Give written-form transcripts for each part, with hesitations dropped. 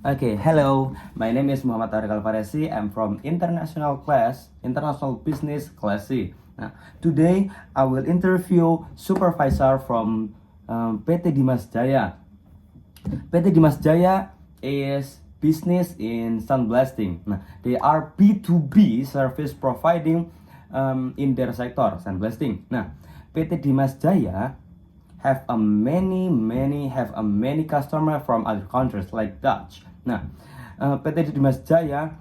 Okay, hello. My name is Muhammad Tariq Alfaresi. I'm from International Business Class C. Now, today I will interview supervisor from PT Dimas Jaya. PT Dimas Jaya is business in sandblasting. Nah, they are B2B service providing in their sector sandblasting. Nah, PT Dimas Jaya have a many customer from other countries like Dutch. Nah, PT Dimas Jaya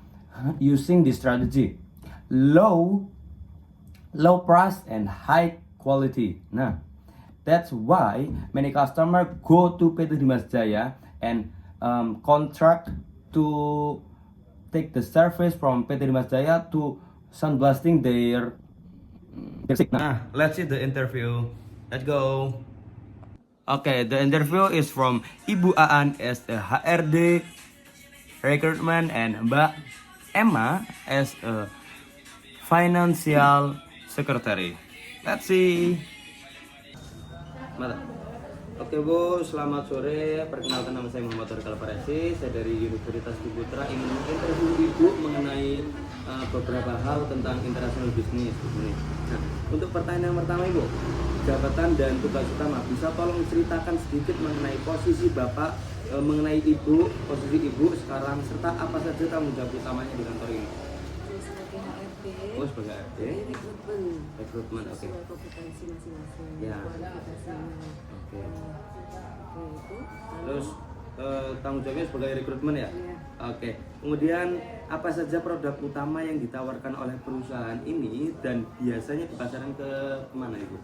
using this strategy low price and high quality. Nah, that's why many customer go to PT Dimas Jaya and contract to take the service from PT Dimas Jaya to sandblasting their Nah, let's see the interview. Let's go. Okay, the interview is from Ibu Aan as a HRD recruitment and Mbak Emma as a financial secretary. Let's see. Mata. Oke Bu, selamat sore. Perkenalkan nama saya Muhammad Tariq Alfaresi. Saya dari Universitas Ciputra ingin menginterview Ibu mengenai beberapa hal tentang international business. Nah, untuk pertanyaan yang pertama Ibu, jabatan dan tugas utama, bisa tolong ceritakan sedikit mengenai posisi Bapak, mengenai Ibu, posisi Ibu sekarang, serta apa saja tanggung jawab utamanya di kantor ini? Sebagai HRD, Oh, sebagai HRD. Rekrutmen, oke. sesuai kompetensi masing-masing, Ya. kualifikasinya. Oke. Itu. Terus tanggung jawabnya sebagai rekrutmen ya? Iya. Oke. Kemudian apa saja produk utama yang ditawarkan oleh perusahaan ini dan biasanya dipasarkan ke mana Ibu?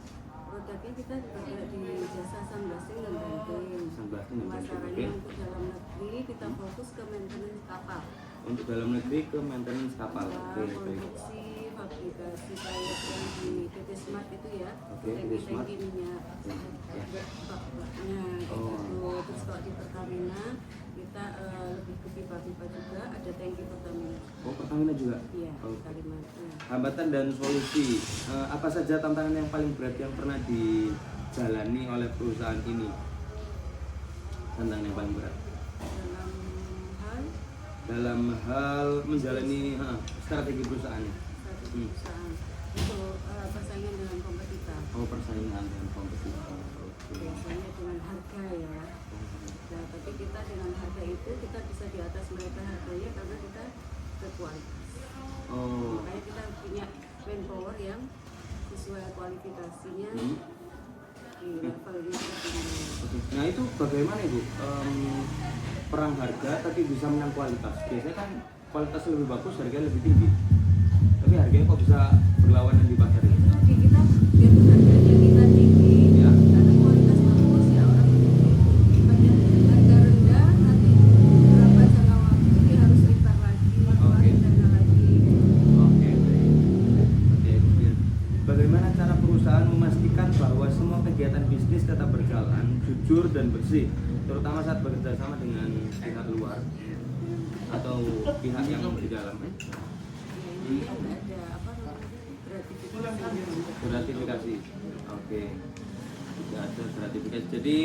Produknya kita juga di jasa sandblasting dan banting. Sandblasting dan banting, Pemasarannya oke. untuk dalam negeri kita fokus ke maintenance kapal. Untuk dalam negeri ke maintenance kapal. Oke, baik. Produksi, fabrikasi kayak yang di PT Smart itu ya. Oke, PT Smart. Tangki minyak. Ya. Bak-baknya gitu. Oh. Terus kalau di Pertamina kita lebih ke pipa-pipa juga, ada tangki Pertamina. Oh, Pertamina juga? Iya, Oke. Kalimantan. Hambatan dan solusi. Apa saja tantangan yang paling berat yang pernah dijalani oleh perusahaan ini? Tantangan yang paling berat Dalam hal dalam hal menjalani strategi perusahaannya. strategi perusahaan untuk persaingan dengan kompetitor. Oh, persaingan dengan kompetitor. Oke. Biasanya dengan harga ya. Nah, tapi kita dengan harga itu kita bisa di atas mereka harganya karena kita berkualitas. Oh. Makanya kita punya manpower yang sesuai kualifikasinya di levelnya tertinggi. Oke. Nah, itu bagaimana Ibu? Perang harga tapi bisa menang kualitas. Biasanya kan kualitas lebih bagus, harganya lebih tinggi. Tapi harganya kok bisa berlawanan di pasar ini? Oke, kita biarpun harganya kita tinggi, Ya. karena kualitas bagus ya orang banyak harga rendah nanti berapa jangka waktu dia harus repair lagi, keluarin dana lagi. Oke, baik. Oke, kemudian bagaimana cara perusahaan memastikan bahwa semua kegiatan bisnis tetap berjalan, jujur dan bersih, terutama saat bekerja sama dengan pihak luar atau pihak yang di dalam? Ya ini tidak ada apa namanya gratifikasi. Gratifikasi. Oke. Tidak ada gratifikasi. Jadi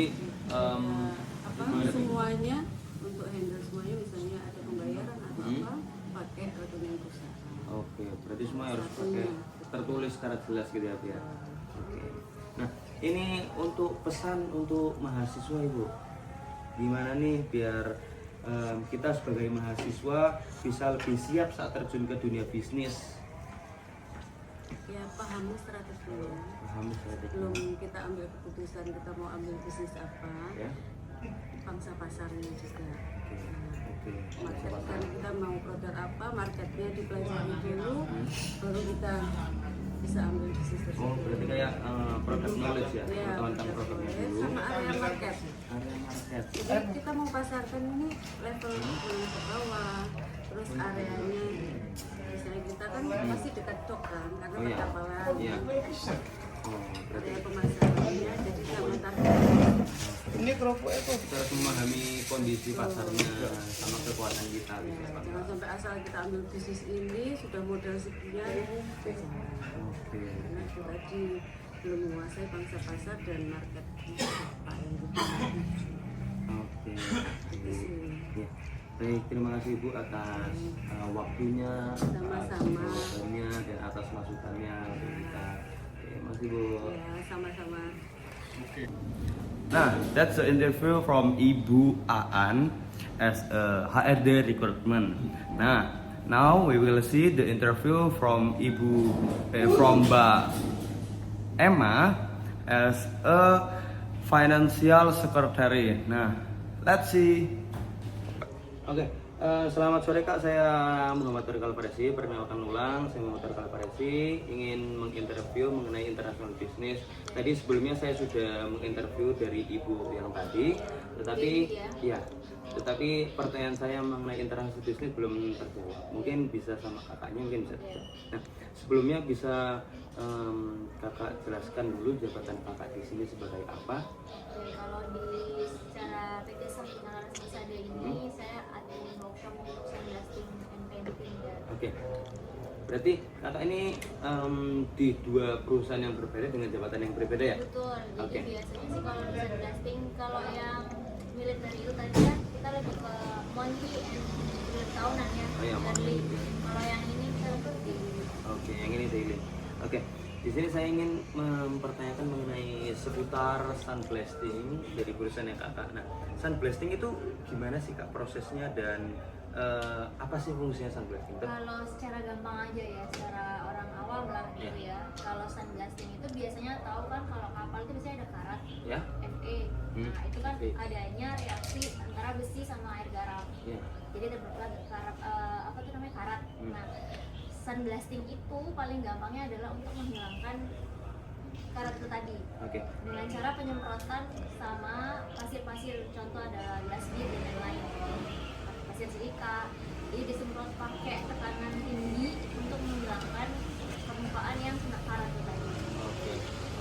Semuanya untuk handle semuanya misalnya ada pembayaran atau apa pakai rekening perusahaan. Oke, berarti semua harus pakai tertulis secara jelas gitu ya, Bu ya. Oke. Nah, ini untuk pesan untuk mahasiswa Ibu. Gimana nih biar kita sebagai mahasiswa bisa lebih siap saat terjun ke dunia bisnis? Ya pahami strateginya. Paham strategi. Belum kita ambil keputusan kita mau ambil bisnis apa, Ya. pangsa pasarnya juga. Oke. Market, kita mau produk apa, marketnya dipelajari dulu, baru kita bisa ambil bisnis tersebut. Oh, berarti kayak product knowledge ya, Ya, pengetahuan tentang produknya dulu. sama area market. Area market. Jadi kita mau pasarkan ini level menengah ke bawah, terus areanya misalnya kita kan masih dekat dok kan, karena Oh, iya. perkapalan. Iya. Oh, berarti Area pemasarannya jadi sama target. Ini kerupuk itu. kita harus memahami kondisi pasarnya sama kekuatan kita Ya, gitu Pak. jangan sampai asal kita ambil bisnis ini sudah modal sekian, Oke. karena itu tadi belum menguasai pangsa pasar dan market apa yang kita Oke. itu sih. Ya. Baik, terima kasih Ibu atas waktunya, atas Sama-sama. jawabannya dan atas masukannya untuk kita. Terima kasih Bu. Ya, sama-sama. Nah, that's the interview from Ibu Aan as a HRD recruitment. Nah, now we will see the interview from from Mbak Emma as a financial secretary. Nah, let's see. Oke, selamat sore Kak. Saya Muhammad Torikal Faresi. Perkenalkan ulang, saya Muhammad Torikal Faresi. Ingin menginterview mengenai international business. Tadi sebelumnya saya sudah menginterview dari Ibu yang tadi, tetapi pertanyaan saya mengenai international business belum terjawab. Mungkin bisa sama kakaknya, mungkin bisa terjawab. Nah, sebelumnya bisa kakak jelaskan dulu jabatan kakak di sini sebagai apa? Oke, kalau di secara PT Sampurna Rasada ini saya admin workshop untuk sandblasting and painting dan Oke. Berarti kakak ini di dua perusahaan yang berbeda dengan jabatan yang berbeda ya? betul. Jadi Oke. biasanya sih kalau di sandblasting, kalau yang militer itu tadi kan kita lebih ke monthly and bulan tahunan ya. Oh iya, monthly. monthly. Kalau yang ini kita lebih daily. Oke, yang ini daily. Oke, di sini saya ingin mempertanyakan mengenai seputar sunblasting dari perusahaan yang kakak. Nah, sunblasting itu gimana sih kak prosesnya dan apa sih fungsinya sunblasting? Kalau secara gampang aja ya, secara orang awam lah gitu ya. Kalau sandblasting itu biasanya tahu kan kalau kapal itu biasanya ada karat, Ya? Fe. Nah itu kan Fe. adanya reaksi antara besi sama air garam. Ya. Jadi terbentuklah karat, apa tuh namanya karat. Nah sandblasting itu paling gampangnya adalah untuk menghilangkan karat itu tadi Oke. dengan cara penyemprotan sama pasir-pasir. Contoh ada glass bead dan lain-lain. Pasir silika, jadi disemprot pakai tekanan tinggi untuk menghilangkan permukaan yang kena karat itu tadi. Oke.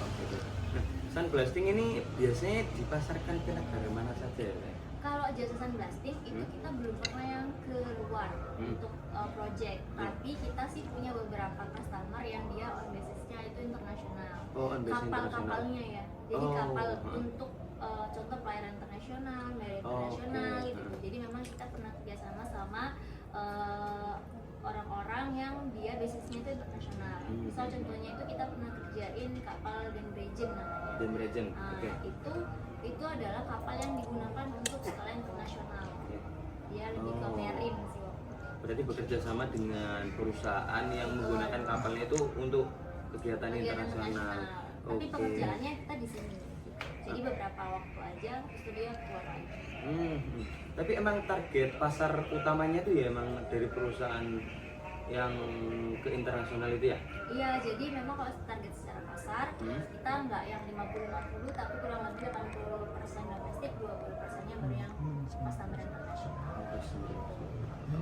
Oke. Nah, sunblasting ini biasanya dipasarkan ke negara mana saja ya? Kalau jasa sandblasting itu kita belum pernah yang keluar untuk project, tapi kita sih punya beberapa customer yang dia on basisnya itu internasional. Oh, on basis Kapal-kapalnya ya, jadi Oh, kapal heeh. untuk contoh pelayaran internasional, merit Oh, internasional oke. gitu. Jadi memang kita pernah kerjasama sama orang-orang yang dia basisnya itu internasional. Misal contohnya itu kita pernah kerjain kapal Dan Regent namanya. Dan Regent. Nah, Oke. itu adalah kapal yang digunakan untuk skala internasional. Oke. Dia lebih ke Oh. marine sih waktu itu. Berarti bekerja sama dengan perusahaan yang menggunakan kapalnya itu untuk kegiatan Kegiatan internasional. Tapi Oke. pekerjaannya kita di sini. Jadi beberapa waktu aja, terus itu dia keluar lagi. Tapi emang target pasar utamanya itu ya emang dari perusahaan yang ke internasional itu ya? Iya, jadi memang kalau target secara pasar, kita nggak yang 50-50, tapi kurang lebih 80% domestik, 20%-nya baru yang customer internasional.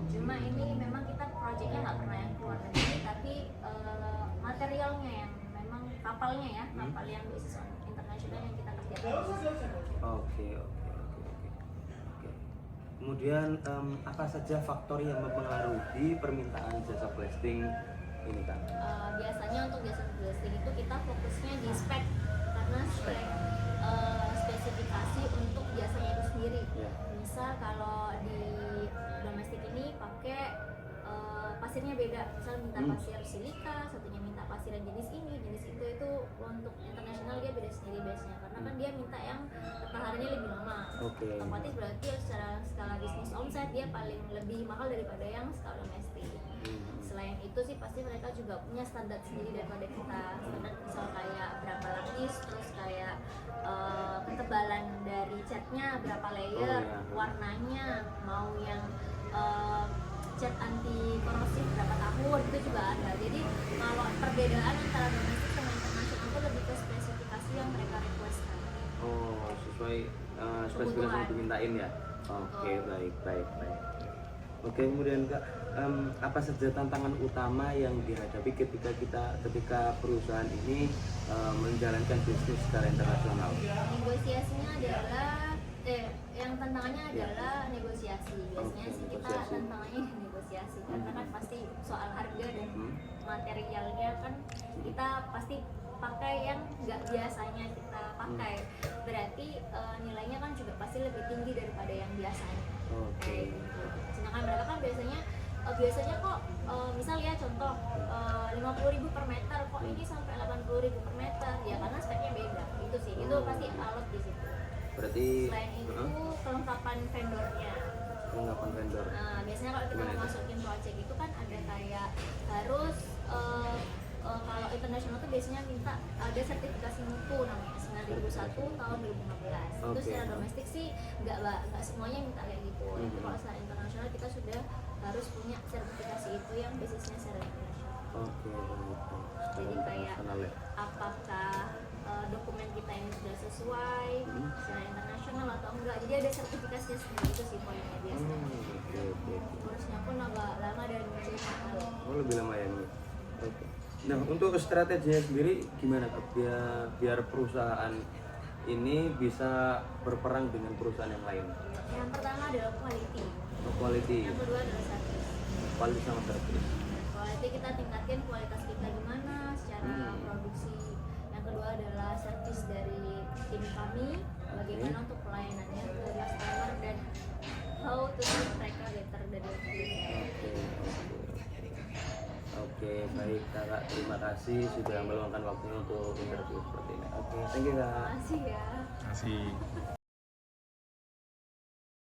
Cuma ini memang kita proyeknya nggak pernah yang keluar negeri, tapi materialnya yang memang kapalnya ya, kapal yang basis internasional yang kita kerjakan. Oke. Kemudian apa saja faktor yang mempengaruhi permintaan jasa blasting ini kan? Biasanya untuk jasa blasting itu kita fokusnya di spek, karena spesifikasi untuk jasanya itu sendiri. Ya. Misal kalau di domestik ini pakai pasirnya beda, misal minta pasir silika, satunya minta pasir yang jenis ini, jenis itu untuk internasional dia beda sendiri biasanya, karena kan dia minta yang ketahanannya lebih lama. Oke. Otomatis berarti secara skala bisnis omset dia paling lebih mahal daripada yang skala domestik. Selain itu sih pasti mereka juga punya standar sendiri daripada kita. Standar misal kayak berapa lapis, terus kayak ketebalan dari catnya berapa layer, warnanya mau yang cat anti korosif berapa tahun, itu juga ada. Jadi kalau perbedaan antara domestik sama internasional itu lebih ke spesifikasi yang mereka requestkan. Oh, sesuai spesifikasi yang dimintain ya? Oke, baik. Oke, kemudian Kak, apa saja tantangan utama yang dihadapi ketika perusahaan ini menjalankan bisnis secara internasional? Negosiasinya adalah yang tantangannya adalah negosiasi. Biasanya sih kita negosiasi. tantangannya negosiasi karena kan pasti soal harga dan materialnya kan kita pasti pakai yang nggak biasanya kita pakai. Berarti nilainya kan juga pasti lebih tinggi daripada yang biasanya. Oke. Kayak gitu. Sedangkan mereka kan biasanya kok misal ya contoh 50.000 per meter, kok ini sampai 80.000 per meter, ya karena speknya beda. Itu sih, itu pasti alot di situ. Berarti Selain itu kelengkapan vendornya. kelengkapan vendor. Nah, biasanya kalau kita mau masukin project itu kan ada kayak harus kalau internasional tuh biasanya minta ada sertifikasi mutu namanya 9001 tahun 2015. Itu Oke. secara domestik sih nggak semuanya minta kayak gitu. Tapi kalau secara internasional kita sudah harus punya sertifikasi itu yang basisnya secara internasional. Oke, baik. Jadi kayak Internasional ya. apakah dokumen kita ini sudah sesuai secara internasional atau enggak. Jadi ada sertifikasinya sendiri, itu sih poinnya biasanya. Oke. Urusnya pun agak lama dan lebih mahal. Oh, lebih lama ya ini. Oke. Nah, untuk strateginya sendiri gimana Kak? Biar perusahaan ini bisa berperang dengan perusahaan yang lain. Yang pertama adalah quality. Quality, Yang kedua adalah service. quality sama service. Quality kita tingkatin kualitas kita gimana secara produksi. Yang kedua adalah service dari tim kami, bagaimana untuk pelayanannya ke customer dan how to make mereka better dari sebelumnya. Oke, baik Kakak. Terima kasih sudah meluangkan waktunya untuk interview seperti ini. Oke, thank you Kak. Makasih ya. Masih.